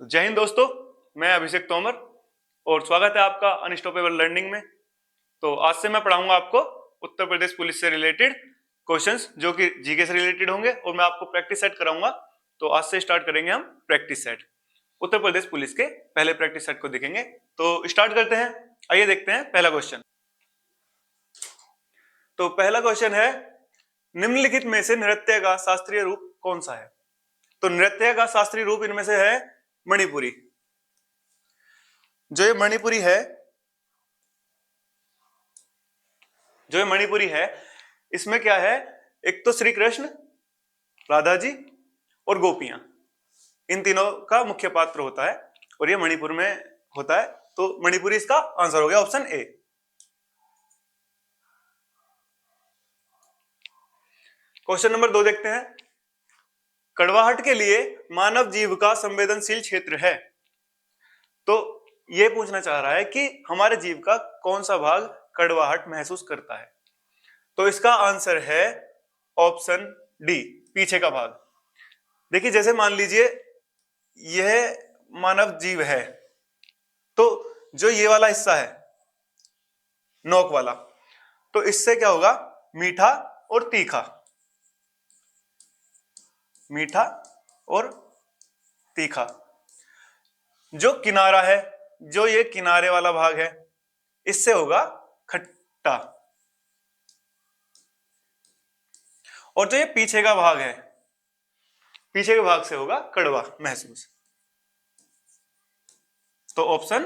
तो जय हिंद दोस्तों, मैं अभिषेक तोमर और स्वागत है आपका अनस्टॉपेबल लर्निंग में। तो आज से मैं पढ़ाऊंगा आपको उत्तर प्रदेश पुलिस से रिलेटेड क्वेश्चंस जो कि जीके से रिलेटेड होंगे और मैं आपको प्रैक्टिस सेट कराऊंगा। तो आज से स्टार्ट करेंगे हम practice set. Uttar Pradesh police के पहले प्रैक्टिस सेट को देखेंगे। तो स्टार्ट करते हैं। आइए देखते हैं पहला क्वेश्चन। तो पहला क्वेश्चन है, निम्नलिखित में से नृत्य का शास्त्रीय रूप कौन सा है? तो नृत्य का शास्त्रीय रूप इनमें से है मणिपुरी। जो ये मणिपुरी है इसमें क्या है, एक तो श्री कृष्ण, राधा जी और गोपियां, इन तीनों का मुख्य पात्र होता है और ये मणिपुर में होता है। तो मणिपुरी इसका आंसर हो गया ऑप्शन ए। क्वेश्चन नंबर 2 देखते हैं। कड़वाहट के लिए मानव जीव का संवेदनशील क्षेत्र है। तो ये पूछना चाह रहा है कि हमारे जीव का कौन सा भाग कड़वाहट महसूस करता है। तो इसका आंसर है ऑप्शन डी, पीछे का भाग। देखिए, जैसे मान लीजिए यह मानव जीव है, तो जो ये वाला हिस्सा है नोक वाला, तो इससे क्या होगा, मीठा और तीखा, मीठा और तीखा। जो किनारा है, जो ये किनारे वाला भाग है, इससे होगा खट्टा। और जो ये पीछे का भाग है, पीछे के भाग से होगा कड़वा महसूस। तो ऑप्शन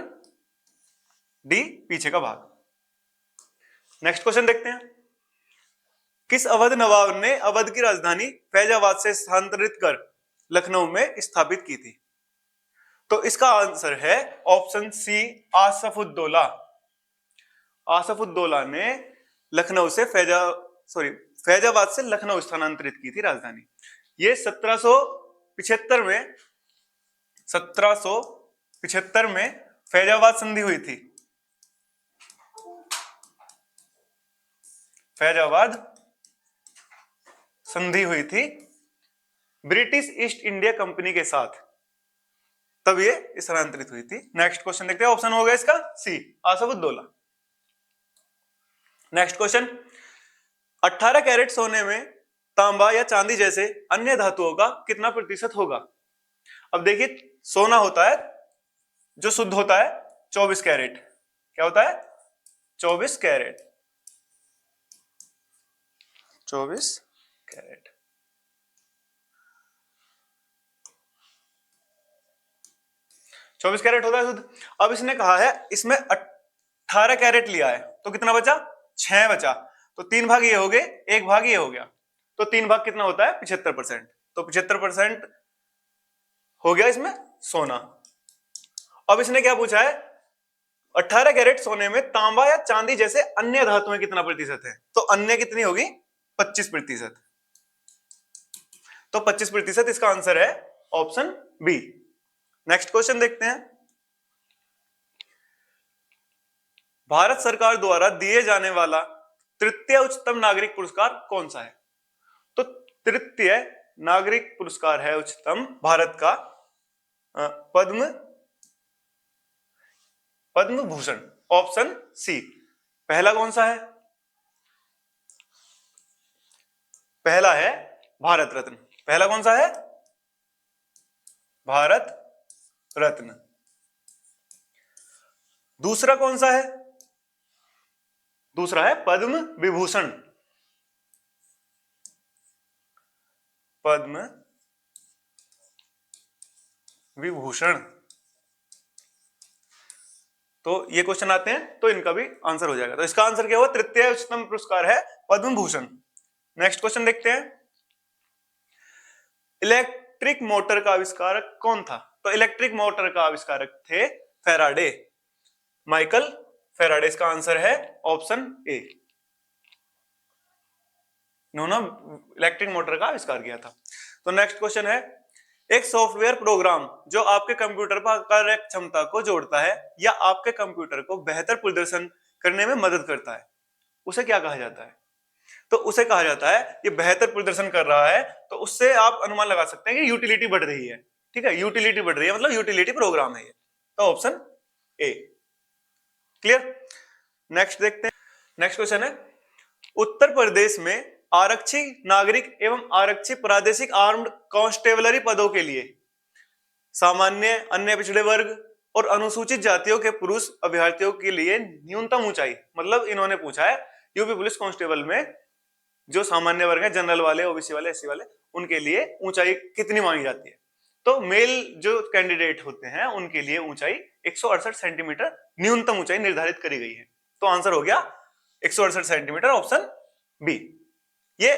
डी, पीछे का भाग। नेक्स्ट क्वेश्चन देखते हैं। किस अवध नवाब ने अवध की राजधानी फैजाबाद से स्थानांतरित कर लखनऊ में स्थापित की थी? तो इसका आंसर है ऑप्शन सी, आसफुद्दौला। आसफुद्दौला ने लखनऊ से फैजाबाद से लखनऊ स्थानांतरित की थी राजधानी। ये 1775 में फैजाबाद संधि हुई थी। फैजाबाद संधि हुई थी ब्रिटिश ईस्ट इंडिया कंपनी के साथ, तब ये स्थानांतरित हुई थी। नेक्स्ट क्वेश्चन देखते हैं। ऑप्शन हो गया इसका सी, आसफुद्दौला। नेक्स्ट क्वेश्चन, 18 कैरेट सोने में तांबा या चांदी जैसे अन्य धातुओं का कितना प्रतिशत होगा? अब देखिए, सोना होता है जो शुद्ध होता है 24 कैरेट। क्या होता है? 24 कैरेट। 24 कैरेट। चौबीस कैरेट होता है शुद्ध। अब इसने कहा है इसमें 18 कैरेट लिया है, तो कितना बचा? 6 बचा। तो 3 भाग ये हो गए, 1 भाग ये हो गया, तो 3 भाग कितना होता है? 75%। तो 75% हो गया इसमें सोना। अब इसने क्या पूछा है, 18 कैरेट सोने में तांबा या चांदी जैसे अन्य धातुएं कितना प्रतिशत है? तो अन्य कितनी होगी? 25%। तो 25% इसका आंसर है ऑप्शन बी। नेक्स्ट क्वेश्चन देखते हैं। भारत सरकार द्वारा दिए जाने वाला तृतीय उच्चतम नागरिक पुरस्कार कौन सा है? तो तृतीय नागरिक पुरस्कार है उच्चतम भारत का पद्म भूषण, ऑप्शन सी। पहला कौन सा है? पहला है भारत रत्न। पहला कौन सा है? भारत रत्न। दूसरा कौन सा है? दूसरा है पद्म विभूषण। पद्म विभूषण। तो ये क्वेश्चन आते हैं तो इनका भी आंसर हो जाएगा। तो इसका आंसर क्या हुआ? तृतीय उच्चतम पुरस्कार है पद्म भूषण। नेक्स्ट क्वेश्चन देखते हैं। इलेक्ट्रिक मोटर का आविष्कारक कौन था? तो इलेक्ट्रिक मोटर का आविष्कारक थे फैराडे, माइकल फैराडे। इसका आंसर है ऑप्शन ए। इन्होंने इलेक्ट्रिक मोटर का आविष्कार किया था। तो नेक्स्ट क्वेश्चन है, एक सॉफ्टवेयर प्रोग्राम जो आपके कंप्यूटर पर कार्य क्षमता को जोड़ता है या आपके कंप्यूटर को बेहतर प्रदर्शन करने में मदद करता है, उसे क्या कहा जाता है? तो उसे कहा जाता है, ये बेहतर प्रदर्शन कर रहा है तो उससे आप अनुमान लगा सकते हैं कि यूटिलिटी बढ़ रही है। ठीक है, यूटिलिटी बढ़ रही है, मतलब यूटिलिटी प्रोग्राम है ये, तो ऑप्शन ए। क्लियर। नेक्स्ट देखते हैं। नेक्स्ट क्वेश्चन है, उत्तर प्रदेश में आरक्षी नागरिक एवं आरक्षी प्रादेशिक आर्म्ड कांस्टेबलरी पदों के लिए सामान्य, अन्य पिछड़े वर्ग और अनुसूचित जातियों के पुरुष अभ्यर्थियों के लिए न्यूनतम ऊंचाई, मतलब इन्होंने पूछा है यूपी पुलिस कांस्टेबल में जो सामान्य वर्ग है, जनरल वाले, ओबीसी वाले, एससी वाले, उनके लिए ऊंचाई कितनी मांगी जाती है। तो मेल जो कैंडिडेट होते हैं उनके लिए ऊंचाई 168 सेंटीमीटर न्यूनतम ऊंचाई निर्धारित करी गई है। तो आंसर हो गया 168 सेंटीमीटर, ऑप्शन बी। ये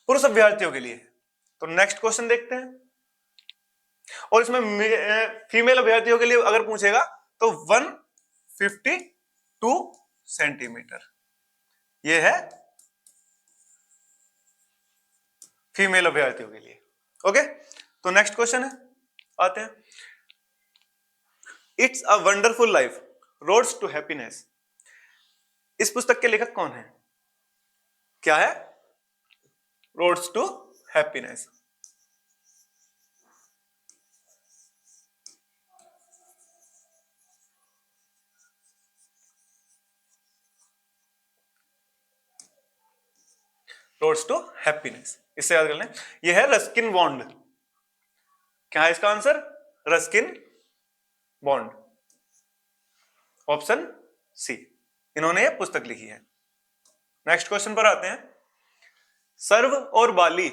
पुरुष अभ्यर्थियों के लिए। तो नेक्स्ट क्वेश्चन देखते हैं, और इसमें फीमेल अभ्यर्थियों के लिए अगर पूछेगा तो 152 सेंटीमीटर ये है फीमेल अभ्यर्थियों के लिए। ओके, तो नेक्स्ट क्वेश्चन है, आते हैं। It's a wonderful life, roads to happiness, इस पुस्तक के लेखक कौन है? क्या है? Roads to happiness. Roads to happiness, इससे याद कर लें, यह है रस्किन बॉन्ड। क्या है इसका answer? Ruskin Bond, option C, इन्होंने यह पुस्तक लिखी है। नेक्स्ट क्वेश्चन पर आते हैं। सर्व और बाली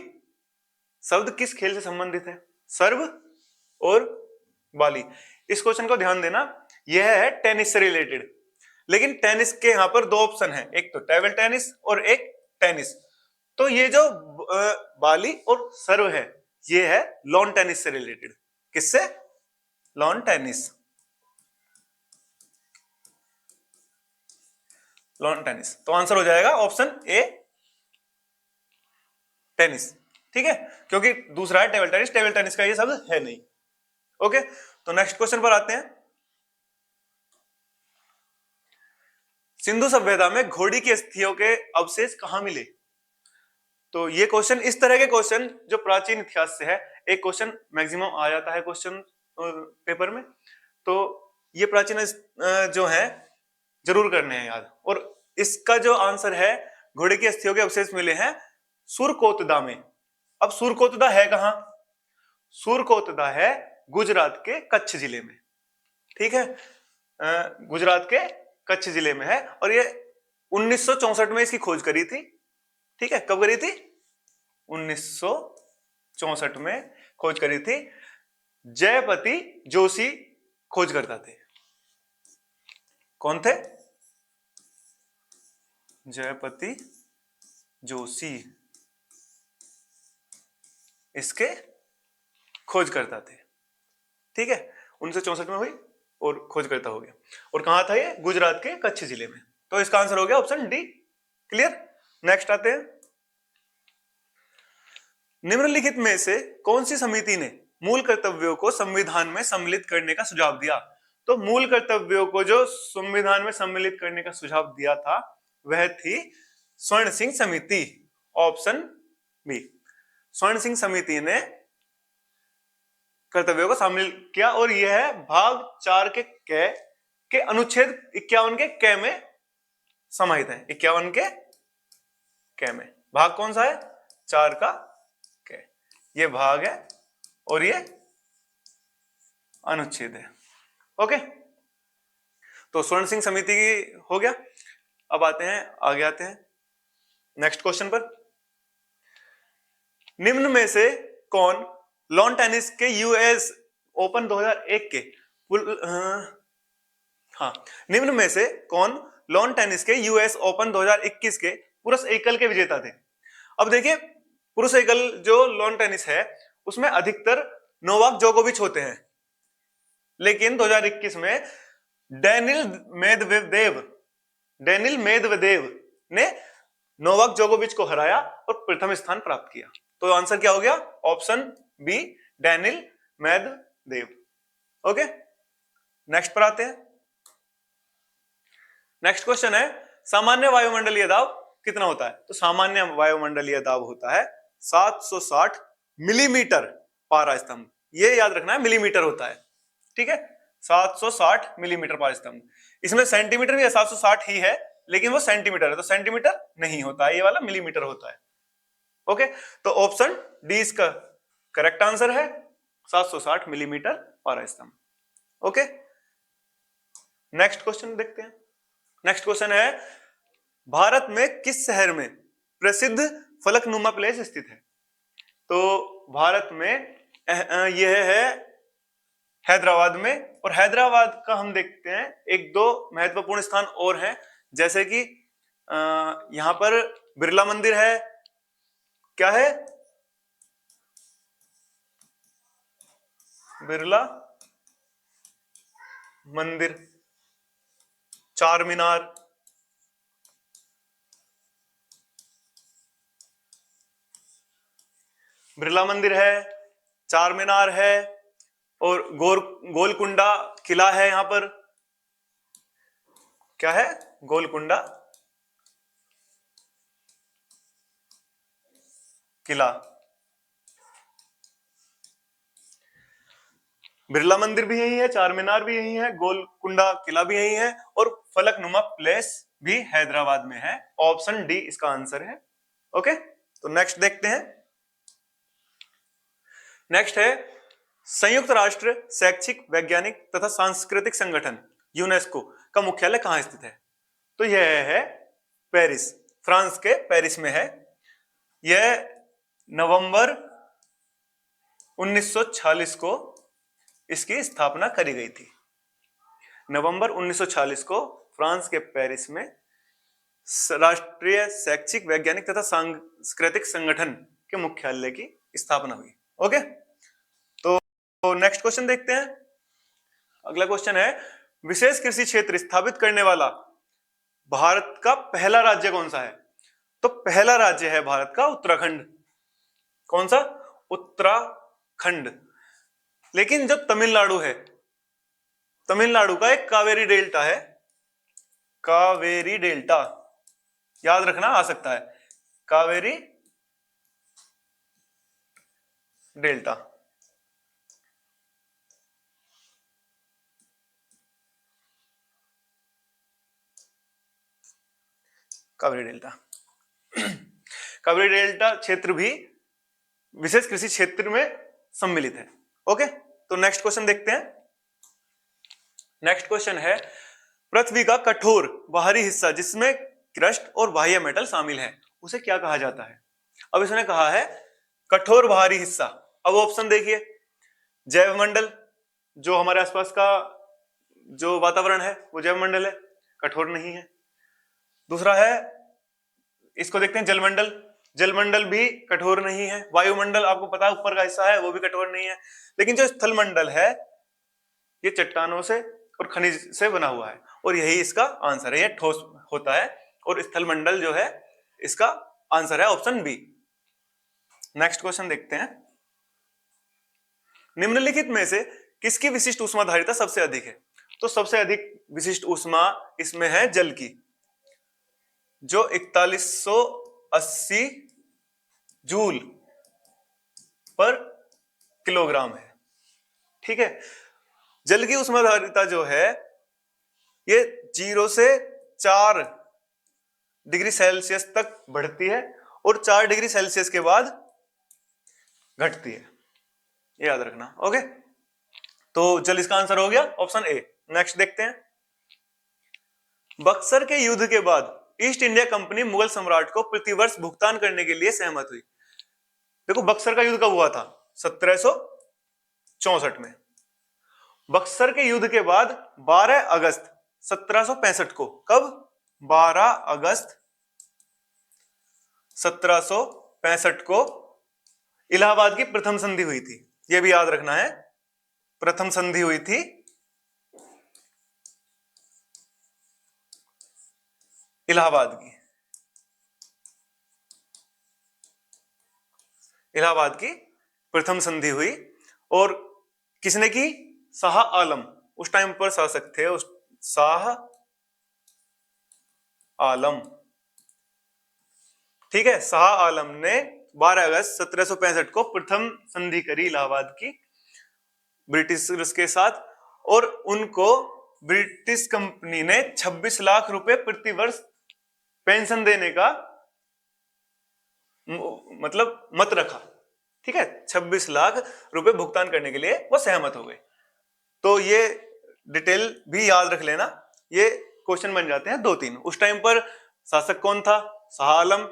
शब्द किस खेल से संबंधित है? सर्व और बाली, इस क्वेश्चन को ध्यान देना, यह है टेनिस से रिलेटेड, लेकिन टेनिस के यहां पर दो ऑप्शन है, एक तो टेबल टेनिस और एक टेनिस। तो ये जो बाली और सर्व है ये है लॉन टेनिस से रिलेटेड। किससे? Lawn tennis, lawn tennis. तो आंसर हो जाएगा ऑप्शन ए, टेनिस। ठीक है, क्योंकि दूसरा है टेबल टेनिस, टेबल टेनिस का ये शब्द है नहीं। ओके, तो नेक्स्ट क्वेश्चन पर आते हैं। सिंधु सभ्यता में घोड़ी की अस्थियों के अवशेष कहां मिले? तो ये क्वेश्चन, इस तरह के क्वेश्चन जो प्राचीन इतिहास से है, एक क्वेश्चन मैक्सिमम आ जाता है क्वेश्चन पेपर में, तो ये प्राचीन जो है जरूर करने हैं याद। और इसका जो आंसर है, घोड़े की अस्थियों के अवशेष मिले हैं सुरकोतदा में। अब सुरकोतदा है कहां? सुरकोतदा है गुजरात के कच्छ जिले में। ठीक है, गुजरात के कच्छ जिले में है, और ये 1964 में इसकी खोज करी थी। ठीक है, कब करी थी? 1964 में खोज करी थी। जयपति जोशी खोज करता थे। कौन थे? जयपति जोशी इसके खोज करता थे। ठीक है, 1964 में हुई और खोज करता हो गया। और कहां था ये? गुजरात के कच्छ जिले में। तो इसका आंसर हो गया ऑप्शन डी। क्लियर। नेक्स्ट आते हैं। निम्नलिखित में से कौन सी समिति ने मूल कर्तव्यों को संविधान में सम्मिलित करने का सुझाव दिया? तो मूल कर्तव्यों को जो संविधान में सम्मिलित करने का सुझाव दिया था वह थी स्वर्ण सिंह समिति, ऑप्शन बी। स्वर्ण सिंह समिति ने कर्तव्यों को शामिल किया, और यह है भाग 4 के अनुच्छेद 51 के क में समाहित है। 51 के क में भाग कौन सा है? 4 का क, ये भाग है और ये अनुच्छेद है। ओके, तो स्वर्ण सिंह समिति हो गया। अब आते हैं, आगे आते हैं नेक्स्ट क्वेश्चन पर। निम्न में से कौन लॉन टेनिस के यूएस ओपन 2001 के निम्न में से कौन लॉन टेनिस के यूएस ओपन 2021 के पुरुष एकल के विजेता थे? अब देखिए, पुरुष एकल जो लॉन टेनिस है उसमें अधिकतर नोवाक जोकोविच होते हैं, लेकिन 2021 में डेनिल मेदवेदेव ने नोवाक जोकोविच को हराया और प्रथम स्थान प्राप्त किया। तो आंसर क्या हो गया? Option B, Daniil Medvedev. Okay, next पर आते हैं। नेक्स्ट क्वेश्चन है, सामान्य वायुमंडलीय दाब कितना होता है? तो सामान्य वायुमंडलीय दाब होता है 760 मिलीमीटर पारा स्तंभ। ये याद रखना है मिलीमीटर होता है, ठीक है। 760 मिलीमीटर पार स्तंभ। इसमें सेंटीमीटर भी 760 ही है, लेकिन वो सेंटीमीटर है, तो सेंटीमीटर नहीं होता है, ये वाला मिलीमीटर होता है। ओके, तो ऑप्शन डी इसका करेक्ट आंसर है, 760 मिलीमीटर पारा स्तंभ। ओके, नेक्स्ट क्वेश्चन देखते हैं। नेक्स्ट क्वेश्चन है, भारत में किस शहर में प्रसिद्ध फलकनुमा प्लेस स्थित है? तो भारत में यह है हैदराबाद में, और हैदराबाद का हम देखते हैं एक दो महत्वपूर्ण स्थान और हैं, जैसे कि यहां पर बिरला मंदिर है, क्या है, बिरला मंदिर, चार मीनार, बिरला मंदिर है, चार मीनार है, और गोलकुंडा किला है। यहां पर क्या है, गोलकुंडा किला। बिरला मंदिर भी यही है, चार मीनार भी यही है, गोलकुंडा किला भी यही है, और फलकनुमा प्लेस भी हैदराबाद में है। ऑप्शन डी इसका आंसर है। ओके, तो नेक्स्ट देखते हैं। नेक्स्ट है, संयुक्त राष्ट्र शैक्षिक वैज्ञानिक तथा सांस्कृतिक संगठन यूनेस्को का मुख्यालय कहां स्थित है? तो यह है पेरिस, फ्रांस के पेरिस में है। यह नवंबर 1946 को इसकी स्थापना करी गई थी। नवंबर 1946 को फ्रांस के पेरिस में राष्ट्रीय शैक्षिक वैज्ञानिक तथा सांस्कृतिक संगठन के मुख्यालय की स्थापना हुई। ओके, तो नेक्स्ट क्वेश्चन देखते हैं। अगला क्वेश्चन है, विशेष कृषि क्षेत्र स्थापित करने वाला भारत का पहला राज्य कौन सा है? तो पहला राज्य है भारत का उत्तराखंड। कौन सा? उत्तराखंड। लेकिन जो तमिलनाडु है, तमिलनाडु का एक कावेरी डेल्टा है, कावेरी डेल्टा, याद रखना आ सकता है, Kaveri delta. Kaveri delta Kaveri delta क्षेत्र भी विशेष कृषि क्षेत्र में सम्मिलित है। ओके, तो नेक्स्ट क्वेश्चन देखते हैं। नेक्स्ट क्वेश्चन है, पृथ्वी का कठोर बाहरी हिस्सा जिसमें क्रस्ट और बाह्य मेटल शामिल है, उसे क्या कहा जाता है? अब इसने कहा है कठोर बाहरी हिस्सा। अब ऑप्शन देखिए, जैवमंडल, जो हमारे आसपास का जो वातावरण है वो जैवमंडल है, कठोर नहीं है। दूसरा है, इसको देखते हैं, जलमंडल, जलमंडल भी कठोर नहीं है। वायुमंडल आपको पता है ऊपर का हिस्सा है, वो भी कठोर नहीं है। लेकिन जो स्थलमंडल है ये चट्टानों से और खनिज से बना हुआ है, और यही इसका आंसर है, ये ठोस होता है, और स्थलमंडल जो है इसका आंसर है ऑप्शन बी। नेक्स्ट क्वेश्चन देखते हैं। निम्नलिखित में से किसकी विशिष्ट ऊष्माधारिता सबसे अधिक है? तो सबसे अधिक विशिष्ट ऊष्मा इसमें है जल की, जो 4180 जूल पर किलोग्राम है। ठीक है, जल की ऊष्माधारिता जो है ये 0 से 4 डिग्री सेल्सियस तक बढ़ती है, और 4 डिग्री सेल्सियस के बाद घटती है, ये याद रखना। ओके, तो जल इसका आंसर हो गया ऑप्शन ए। नेक्स्ट देखते हैं। बक्सर के युद्ध के बाद ईस्ट इंडिया कंपनी मुगल सम्राट को प्रतिवर्ष भुगतान करने के लिए सहमत हुई। देखो, बक्सर का युद्ध कब हुआ था? 1764 में। बक्सर के युद्ध के बाद 12 अगस्त 1765 को, कब? 12 अगस्त 1765 को इलाहाबाद की प्रथम संधि हुई थी। यह भी याद रखना है, प्रथम संधि हुई थी इलाहाबाद की। इलाहाबाद की प्रथम संधि हुई, और किसने की? शाह आलम, उस टाइम पर शासक थे, उस शाह आलम। ठीक है, शाह आलम ने 12 अगस्त 1765 को प्रथम संधि करी इलाहाबाद की, ब्रिटिशर्स के साथ, और उनको ब्रिटिश कंपनी ने 26 लाख रुपए प्रति वर्ष पेंशन देने का मतलब मत रखा। ठीक है, 26 लाख रुपए भुगतान करने के लिए वो सहमत हो गए। तो ये डिटेल भी याद रख लेना, ये क्वेश्चन बन जाते हैं 2-3। उस टाइम पर शासक कौन था? शाह आलम।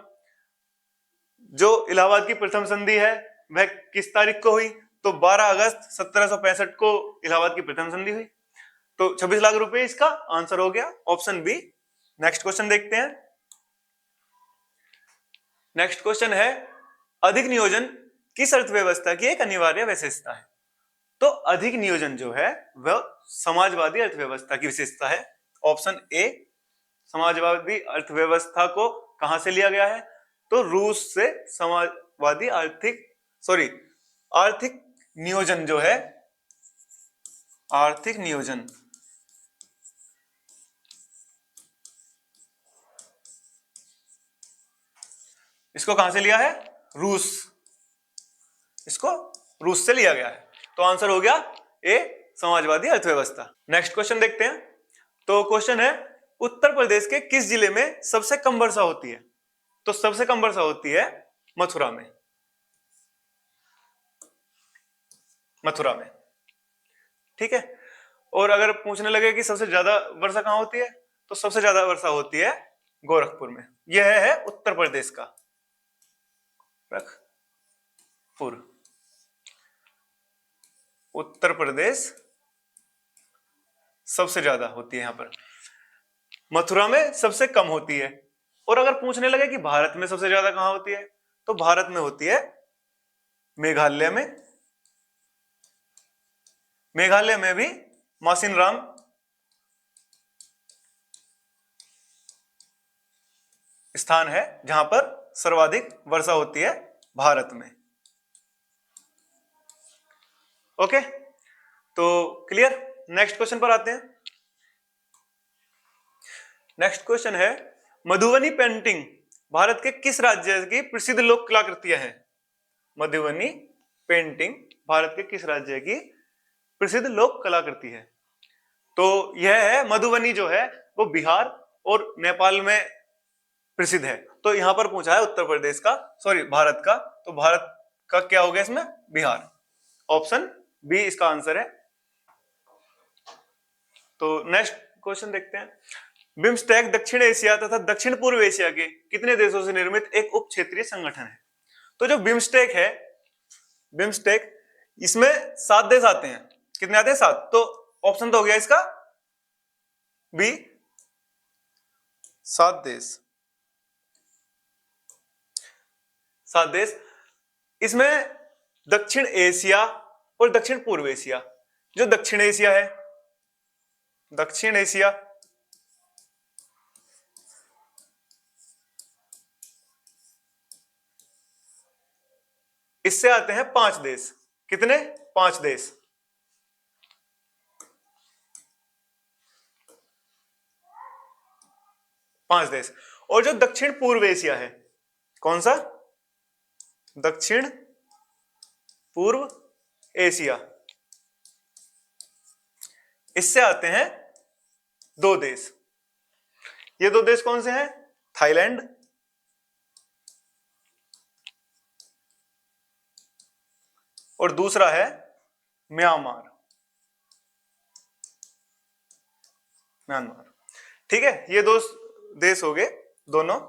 जो इलाहाबाद की प्रथम संधि है वह किस तारीख को हुई? तो 12 अगस्त 1765 को इलाहाबाद की प्रथम संधि हुई। तो 26 लाख रुपए इसका आंसर हो गया, ऑप्शन बी। नेक्स्ट क्वेश्चन देखते हैं। नेक्स्ट क्वेश्चन है, अधिक नियोजन किस अर्थव्यवस्था की एक अनिवार्य विशेषता है? तो अधिक नियोजन जो है वह समाजवादी अर्थव्यवस्था की विशेषता है। Option A. समाजवादी अर्थव्यवस्था को कहां से लिया गया है? तो रूस से समाजवादी आर्थिक नियोजन जो है, आर्थिक नियोजन इसको कहां से लिया है? रूस। इसको रूस से लिया गया है। तो आंसर हो गया ए, समाजवादी अर्थव्यवस्था। नेक्स्ट क्वेश्चन देखते हैं। तो क्वेश्चन है, उत्तर प्रदेश के किस जिले में सबसे कम वर्षा होती है? तो सबसे कम वर्षा होती है मथुरा में। मथुरा में, ठीक है। और अगर पूछने लगे कि सबसे ज्यादा वर्षा कहां होती है, तो सबसे ज्यादा वर्षा होती है गोरखपुर में। यह है उत्तर प्रदेश का गोरखपुर। उत्तर प्रदेश सबसे ज्यादा होती है यहां पर, मथुरा में सबसे कम होती है। और अगर पूछने लगे कि भारत में सबसे ज्यादा कहां होती है, तो भारत में होती है मेघालय में। मेघालय में भी मासिनराम स्थान है जहां पर सर्वाधिक वर्षा होती है भारत में। ओके, तो क्लियर। नेक्स्ट क्वेश्चन पर आते हैं। नेक्स्ट क्वेश्चन है, मधुबनी पेंटिंग भारत के किस राज्य की प्रसिद्ध लोक कलाकृतियां हैं? मधुबनी पेंटिंग भारत के किस राज्य की प्रसिद्ध लोक कलाकृति है? तो यह है, मधुबनी जो है वो बिहार और नेपाल में प्रसिद्ध है। तो यहां पर पूछा है उत्तर प्रदेश का, भारत का। तो भारत का क्या हो गया इसमें? बिहार। ऑप्शन बी इसका आंसर है। तो नेक्स्ट क्वेश्चन देखते हैं। बिम्स्टेक दक्षिण एशिया तथा दक्षिण पूर्व एशिया के कितने देशों से निर्मित एक उप क्षेत्रीय संगठन है? तो जो बिम्स्टेक है, बिम्स्टेक इसमें 7 देश आते हैं। कितने आते हैं? 7। तो ऑप्शन तो हो गया इसका बी, 7 देश। 7 देश। इसमें दक्षिण एशिया और दक्षिण पूर्व एशिया। जो दक्षिण एशिया है, दक्षिण एशिया इससे आते हैं 5 देश। कितने? 5 देश। और जो दक्षिण पूर्व एशिया है, कौन सा? दक्षिण पूर्व एशिया, इससे आते हैं 2 देश। ये 2 देश कौन से हैं? थाईलैंड और दूसरा है म्यांमार। ठीक है, ये 2 देश हो गए दोनों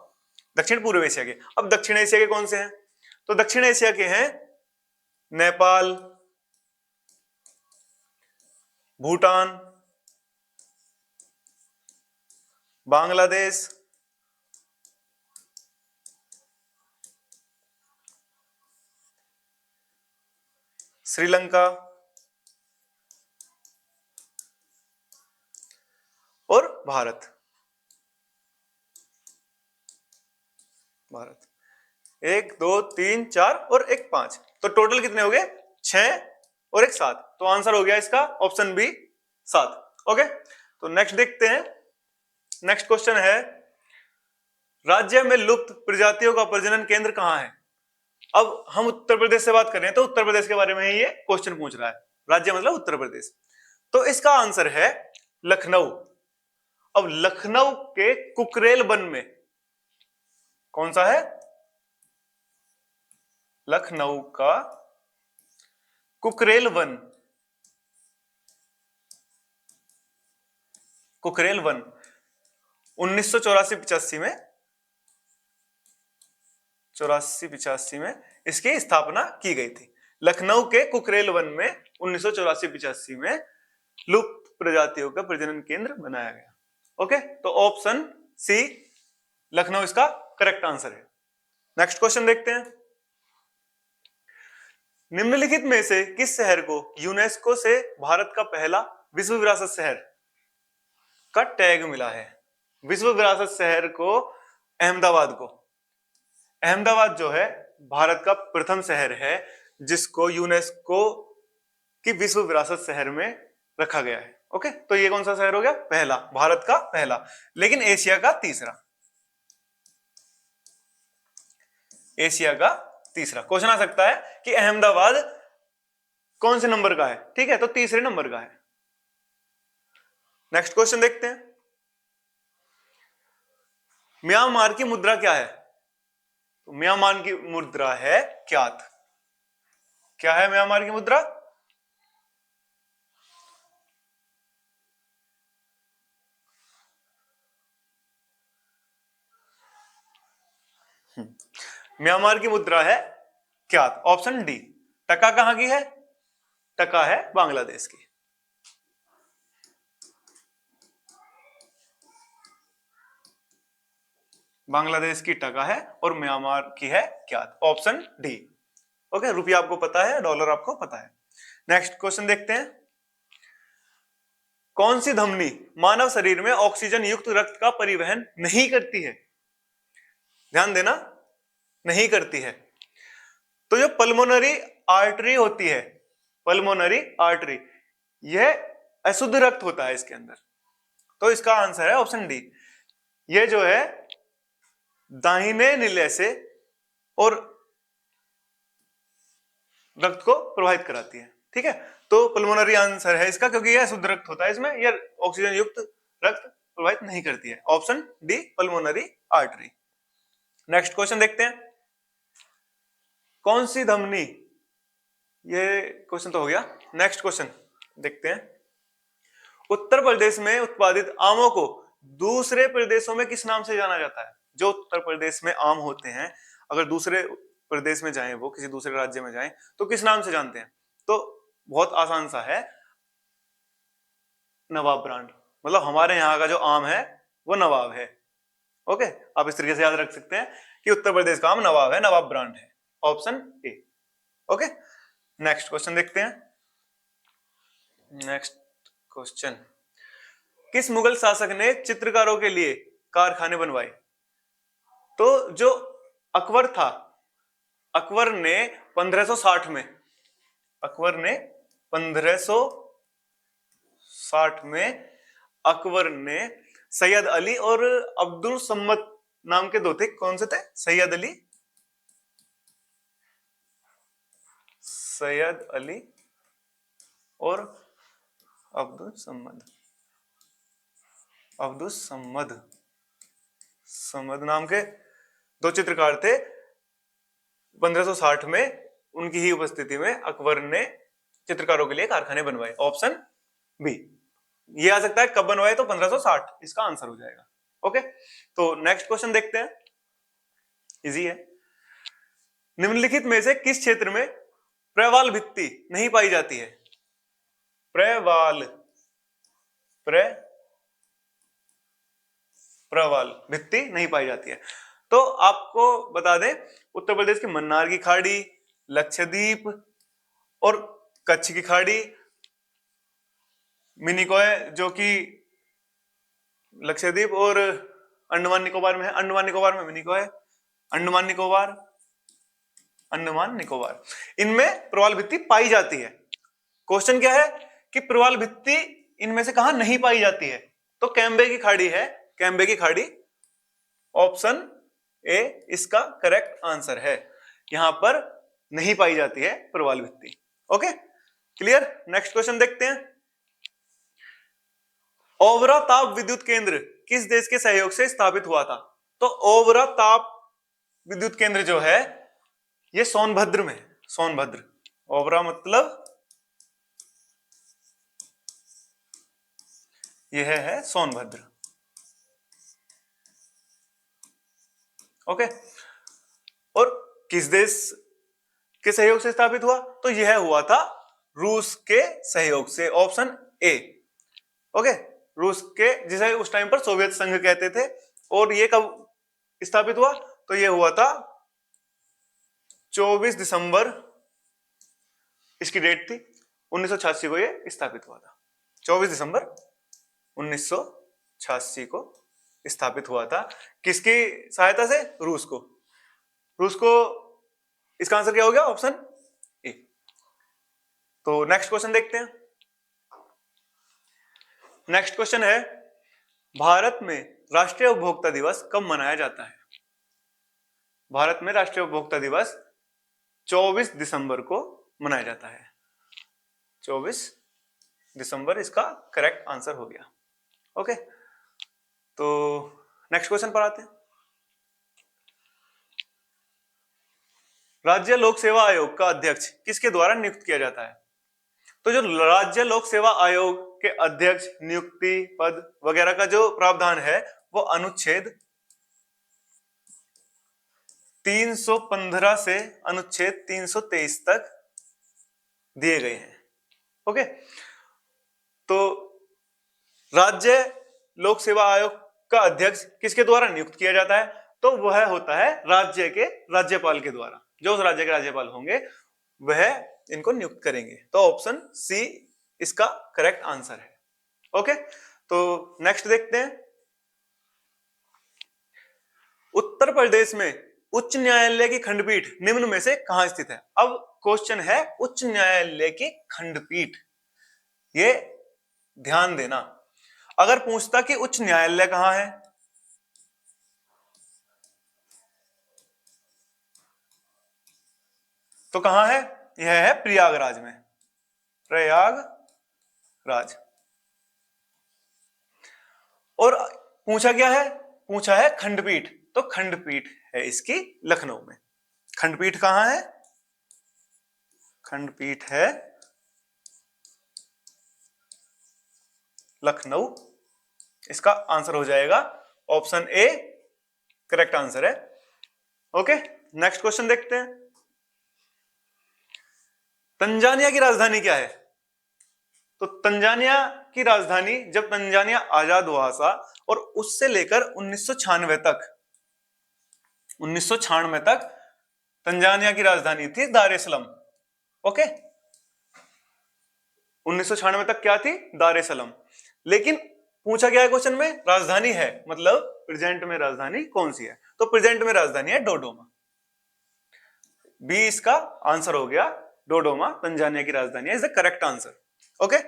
दक्षिण पूर्व एशिया के। अब दक्षिण एशिया के कौन से हैं? तो दक्षिण एशिया के हैं नेपाल, भूटान, बांग्लादेश, श्रीलंका और भारत। 1 2 3 4 और 1 5। तो टोटल कितने हो गए? 6 और 1 7। तो आंसर हो गया इसका ऑप्शन बी, 7। ओके, तो नेक्स्ट देखते हैं। नेक्स्ट क्वेश्चन है, राज्य में लुप्त प्रजातियों का प्रजनन केंद्र कहां है? अब हम उत्तर प्रदेश से बात कर रहे हैं, तो उत्तर प्रदेश के बारे में ही ये क्वेश्चन पूछ रहा है। राज्य मतलब उत्तर प्रदेश। तो इसका आंसर है लखनऊ। अब लखनऊ के कुकरेल वन में, कौन सा है? लखनऊ का कुकरेल वन। कुकरेल वन 1984-85 में, 84-85 में इसकी स्थापना की गई थी। लखनऊ के कुकरेल वन में 1984-85 में लुप्त प्रजातियों का प्रजनन केंद्र बनाया गया। ओके, तो ऑप्शन सी लखनऊ इसका करेक्ट आंसर है। नेक्स्ट क्वेश्चन देखते हैं। निम्नलिखित में से किस शहर को यूनेस्को से भारत का पहला विश्व विरासत शहर का टैग मिला है? विश्व विरासत शहर को अहमदाबाद को। अहमदाबाद जो है भारत का प्रथम शहर है जिसको यूनेस्को की विश्व विरासत शहर में रखा गया है। ओके, तो ये कौन सा शहर हो गया? पहला, भारत का पहला, लेकिन एशिया का तीसरा। एशिया का तीसरा। क्वेश्चन आ सकता है कि अहमदाबाद कौन से नंबर का है? ठीक है, तो तीसरे नंबर का है। नेक्स्ट क्वेश्चन देखते हैं। म्यांमार की मुद्रा क्या है? तो म्यांमार की मुद्रा है क्यात। क्या है म्यांमार की मुद्रा? म्यांमार की मुद्रा है क्यात, ऑप्शन डी। टका कहां की है? टका है बांग्लादेश की। बांग्लादेश की टका है और म्यांमार की है क्यात, ऑप्शन डी। ओके, रुपया आपको पता है, डॉलर आपको पता है। नेक्स्ट क्वेश्चन देखते हैं। कौन सी धमनी मानव शरीर में ऑक्सीजन युक्त रक्त का परिवहन नहीं करती है? ध्यान देना, नहीं करती है। तो जो पल्मोनरी आर्टरी होती है, पल्मोनरी आर्टरी, यह अशुद्ध रक्त होता है इसके अंदर। तो इसका आंसर है ऑप्शन डी। ये जो है दाहिने नीले से और रक्त को प्रवाहित कराती है। ठीक है, तो पल्मोनरी आंसर है इसका, क्योंकि यह शुद्ध रक्त होता है, इसमें यह ऑक्सीजन युक्त रक्त प्रवाहित नहीं करती है। Option D, pulmonary artery. Next question देखते हैं। कौन सी धमनी, ये क्वेश्चन तो हो गया। नेक्स्ट क्वेश्चन देखते हैं। उत्तर प्रदेश में उत्पादित आमों को दूसरे प्रदेशों में किस नाम से जाना जाता है? जो उत्तर प्रदेश में आम होते हैं, अगर दूसरे प्रदेश में जाएं, वो किसी दूसरे राज्य में जाएं, तो किस नाम से जानते हैं? तो बहुत आसान सा है, नवाब ब्रांड। मतलब हमारे यहाँ का जो आम है वो नवाब है। ओके, आप इस तरीके से याद रख सकते हैं कि उत्तर प्रदेश का आम नवाब है, नवाब ब्रांड है, option A. Okay, next question देखते हैं। Next question. किस मुगल शासक ने चित्रकारों के लिए कारखाने बनवाए? तो जो अकबर था, अकबर ने 1560 में, अकबर ने 1560 में अकबर ने सैयद अली और अब्दुल सम्मद नाम के दो थे, कौन से थे? सैयद अली, सैयद अली और अब्दुल सम्मद, अब्दुल सम्मद, सम्मद नाम के दो चित्रकार थे। 1560 में उनकी ही उपस्थिति में अकबर ने चित्रकारों के लिए कारखाने बनवाए, ऑप्शन बी। ये आ सकता है कब बनवाए, तो 1560 इसका आंसर हो जाएगा। ओके, तो नेक्स्ट क्वेश्चन देखते हैं, इजी है। निम्नलिखित में से किस क्षेत्र में प्रवाल भित्ति नहीं पाई जाती है? प्रवाल, प्रवाल भित्ति नहीं पाई जाती है। तो आपको बता दें, उत्तर प्रदेश की मन्नार की खाड़ी, लक्षद्वीप और कच्छ की खाड़ी, मिनिकॉय जो कि लक्षद्वीप और अंडमान निकोबार में है, अंडमान निकोबार में मिनिकॉय, अंडमान निकोबार, अंडमान निकोबार, इनमें प्रवाल भित्ति पाई जाती है। क्वेश्चन क्या है कि प्रवाल भित्ति इनमें से कहां नहीं पाई जाती है? तो कैम्बे की खाड़ी है, कैम्बे की खाड़ी, ऑप्शन ए इसका करेक्ट आंसर है। यहां पर नहीं पाई जाती है प्रवाल भित्ति। Okay, clear. नेक्स्ट क्वेश्चन देखते हैं। ओबरा ताप विद्युत केंद्र किस देश के सहयोग से स्थापित हुआ था? तो ओबरा ताप विद्युत केंद्र जो है ये सोनभद्र में है। सोनभद्र, ओबरा मतलब यह है सोनभद्र। ओके, और किस देश के सहयोग से स्थापित हुआ? तो यह हुआ था रूस के सहयोग से, ऑप्शन ए। ओके, रूस के, जिसे उस टाइम पर सोवियत संघ कहते थे। और ये कब स्थापित हुआ? तो यह हुआ था 24 दिसंबर, इसकी डेट थी 1986 को ये स्थापित हुआ था। 24 दिसंबर 1986 को स्थापित हुआ था। किसकी सहायता से? रूस को। रूस को, इसका आंसर क्या हो गया? Option A. तो नेक्स्ट क्वेश्चन देखते हैं। नेक्स्ट क्वेश्चन है, भारत में राष्ट्रीय उपभोक्ता दिवस कब मनाया जाता है? भारत में राष्ट्रीय उपभोक्ता दिवस 24 दिसंबर को मनाया जाता है। 24 दिसंबर इसका करेक्ट आंसर हो गया। ओके, तो नेक्स्ट क्वेश्चन पर आते हैं। राज्य लोक सेवा आयोग का अध्यक्ष किसके द्वारा नियुक्त किया जाता है? तो जो राज्य लोक सेवा आयोग के अध्यक्ष नियुक्ति, पद वगैरह का जो प्रावधान है वो अनुच्छेद 315 से अनुच्छेद 323 तक दिए गए हैं। ओके, तो राज्य लोक सेवा आयोग का अध्यक्ष किसके द्वारा नियुक्त किया जाता है? तो वह होता है राज्य के राज्यपाल के द्वारा। जो उस राज्य के राज्यपाल होंगे वह इनको नियुक्त करेंगे। तो ऑप्शन सी इसका करेक्ट आंसर है। ओके, तो नेक्स्ट देखते हैं। उत्तर प्रदेश में उच्च न्यायालय की खंडपीठ निम्न में से कहां स्थित है? अब क्वेश्चन है उच्च न्यायालय की खंडपीठ। ये ध्यान देना, अगर पूछता कि उच्च न्यायालय कहां है तो कहां है? यह है प्रयागराज में, प्रयागराज। और पूछा क्या है? पूछा है खंडपीठ, तो खंडपीठ है इसकी लखनऊ में। खंडपीठ कहां है? खंडपीठ है लखनऊ। इसका आंसर हो जाएगा ऑप्शन ए, करेक्ट आंसर है। ओके, नेक्स्ट क्वेश्चन देखते हैं। तंजानिया की राजधानी क्या है? तो तंजानिया की राजधानी, जब तंजानिया आजाद हुआ था और उससे लेकर 1996 तक तंजानिया की राजधानी थी दार ए सलाम। ओके, 1996 तक क्या थी? दार ए सलाम। लेकिन पूछा गया है क्वेश्चन में, राजधानी है मतलब प्रेजेंट में राजधानी कौन सी है? तो प्रेजेंट में राजधानी है डोडोमा। बी इसका आंसर हो गया, डोडोमा तंजानिया की राजधानी है, is the correct answer. Okay,